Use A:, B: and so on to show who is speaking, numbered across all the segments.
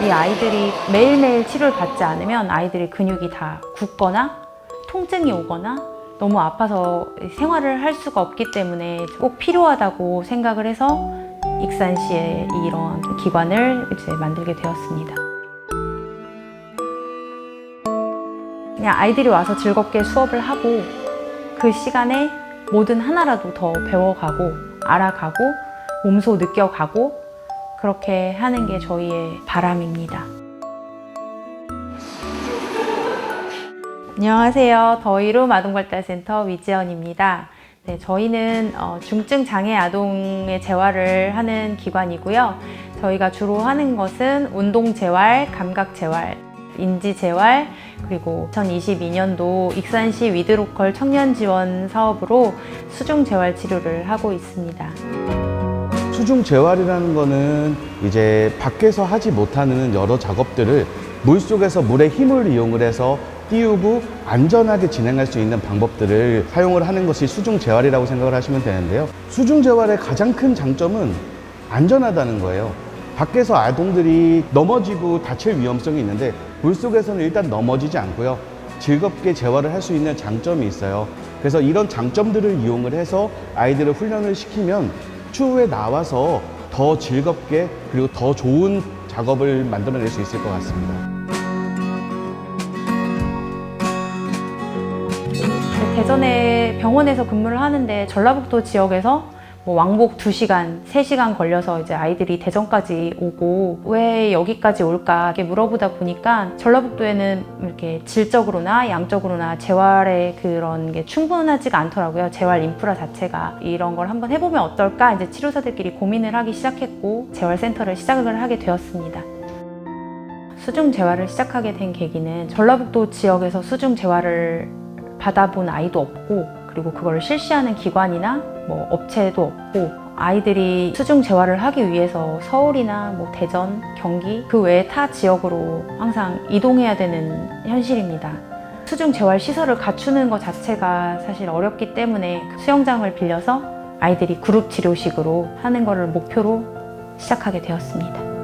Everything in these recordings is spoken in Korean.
A: 이 아이들이 매일매일 치료를 받지 않으면 아이들의 근육이 다 굳거나 통증이 오거나 너무 아파서 생활을 할 수가 없기 때문에 꼭 필요하다고 생각을 해서 익산시에 이런 기관을 이제 만들게 되었습니다. 그냥 아이들이 와서 즐겁게 수업을 하고 그 시간에 뭐든 하나라도 더 배워가고 알아가고 몸소 느껴가고 그렇게 하는 게 저희의 바람입니다. 안녕하세요. 더이룸 아동발달센터 위지연입니다. 네, 저희는 중증 장애 아동의 재활을 하는 기관이고요. 저희가 주로 하는 것은 운동 재활, 감각 재활, 인지 재활, 그리고 2022년도 익산시 위드로컬 청년 지원 사업으로 수중 재활 치료를 하고 있습니다.
B: 수중 재활이라는 거는 이제 밖에서 하지 못하는 여러 작업들을 물속에서 물의 힘을 이용을 해서 띄우고 안전하게 진행할 수 있는 방법들을 사용을 하는 것이 수중 재활이라고 생각을 하시면 되는데요. 수중 재활의 가장 큰 장점은 안전하다는 거예요. 밖에서 아동들이 넘어지고 다칠 위험성이 있는데 물속에서는 일단 넘어지지 않고요. 즐겁게 재활을 할 수 있는 장점이 있어요. 그래서 이런 장점들을 이용을 해서 아이들을 훈련을 시키면 추후에 나와서 더 즐겁게 그리고 더 좋은 작업을 만들어낼 수 있을 것 같습니다.
A: 대전에 병원에서 근무를 하는데 전라북도 지역에서 뭐 왕복 2시간, 3시간 걸려서 이제 아이들이 대전까지 오고 왜 여기까지 올까 이렇게 물어보다 보니까 전라북도에는 이렇게 질적으로나 양적으로나 재활의 그런 게 충분하지가 않더라고요. 재활 인프라 자체가. 이런 걸 한번 해보면 어떨까 이제 치료사들끼리 고민을 하기 시작했고 재활센터를 시작을 하게 되었습니다. 수중 재활을 시작하게 된 계기는 전라북도 지역에서 수중 재활을 받아본 아이도 없고 그리고 그걸 실시하는 기관이나 뭐 업체도 없고 아이들이 수중 재활을 하기 위해서 서울이나 뭐 대전, 경기 그 외에 타 지역으로 항상 이동해야 되는 현실입니다. 수중 재활 시설을 갖추는 것 자체가 사실 어렵기 때문에 수영장을 빌려서 아이들이 그룹 치료식으로 하는 것을 목표로 시작하게 되었습니다.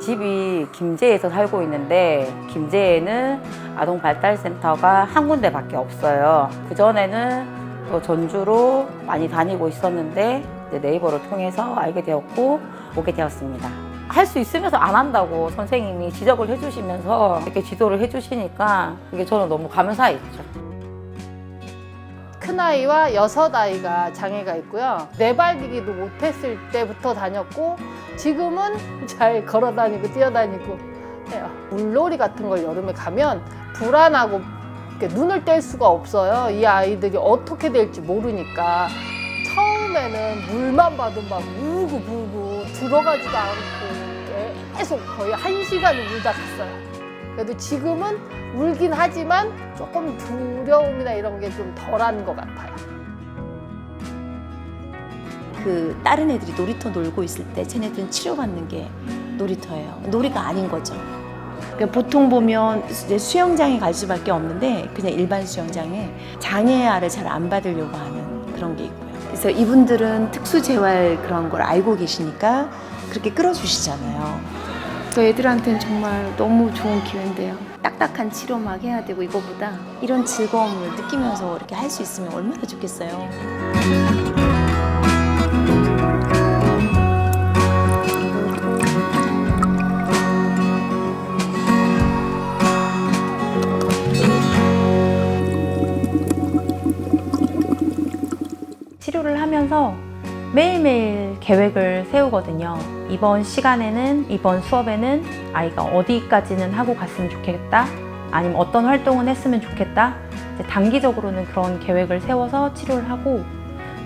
C: 집이 김제에서 살고 있는데 김제에는 아동발달센터가 한 군데밖에 없어요. 그전에는 또 전주로 많이 다니고 있었는데 이제 네이버를 통해서 알게 되었고 오게 되었습니다. 할 수 있으면서 안 한다고 선생님이 지적을 해주시면서 이렇게 지도를 해주시니까 그게 저는 너무 감사했죠.
D: 큰아이와 6아이가 장애가 있고요. 내발기기도 못했을 때부터 다녔고 지금은 잘 걸어다니고 뛰어다니고 해요. 물놀이 같은 걸 여름에 가면 불안하고 눈을 뗄 수가 없어요. 이 아이들이 어떻게 될지 모르니까 처음에는 물만 봐도 막 울고 들어가지도 않고 계속 거의 1시간을 울다 갔어요. 그래도 지금은 울긴 하지만 조금 두려움이나 이런 게 좀 덜한 것 같아요.
E: 그 다른 애들이 놀이터 놀고 있을 때 쟤네들은 치료받는 게 놀이터예요. 놀이가 아닌 거죠. 그러니까 보통 보면 이제 수영장에 갈 수밖에 없는데 그냥 일반 수영장에 장애아를 잘 안 받으려고 하는 그런 게 있고요. 그래서 이분들은 특수재활 그런 걸 알고 계시니까 그렇게 끌어주시잖아요. 그 애들한테는 정말 너무 좋은 기회인데요. 딱딱한 치료 막 해야 되고 이거보다 이런 즐거움을 느끼면서 이렇게 할 수 있으면 얼마나 좋겠어요.
A: 치료를 하면서 매일매일 계획을 세우거든요. 이번 시간에는, 이번 수업에는 아이가 어디까지는 하고 갔으면 좋겠다. 아니면 어떤 활동은 했으면 좋겠다. 이제 단기적으로는 그런 계획을 세워서 치료를 하고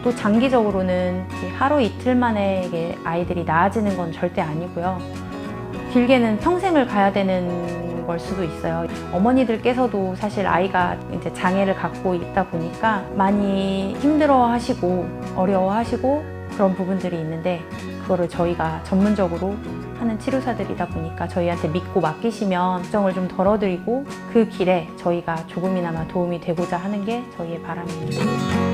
A: 또 장기적으로는 하루 이틀 만에 이게 아이들이 나아지는 건 절대 아니고요. 길게는 평생을 가야 되는 걸 수도 있어요. 어머니들께서도 사실 아이가 이제 장애를 갖고 있다 보니까 많이 힘들어 하시고 어려워 하시고 그런 부분들이 있는데 그거를 저희가 전문적으로 하는 치료사들이다 보니까 저희한테 믿고 맡기시면 걱정을 좀 덜어드리고 그 길에 저희가 조금이나마 도움이 되고자 하는 게 저희의 바람입니다.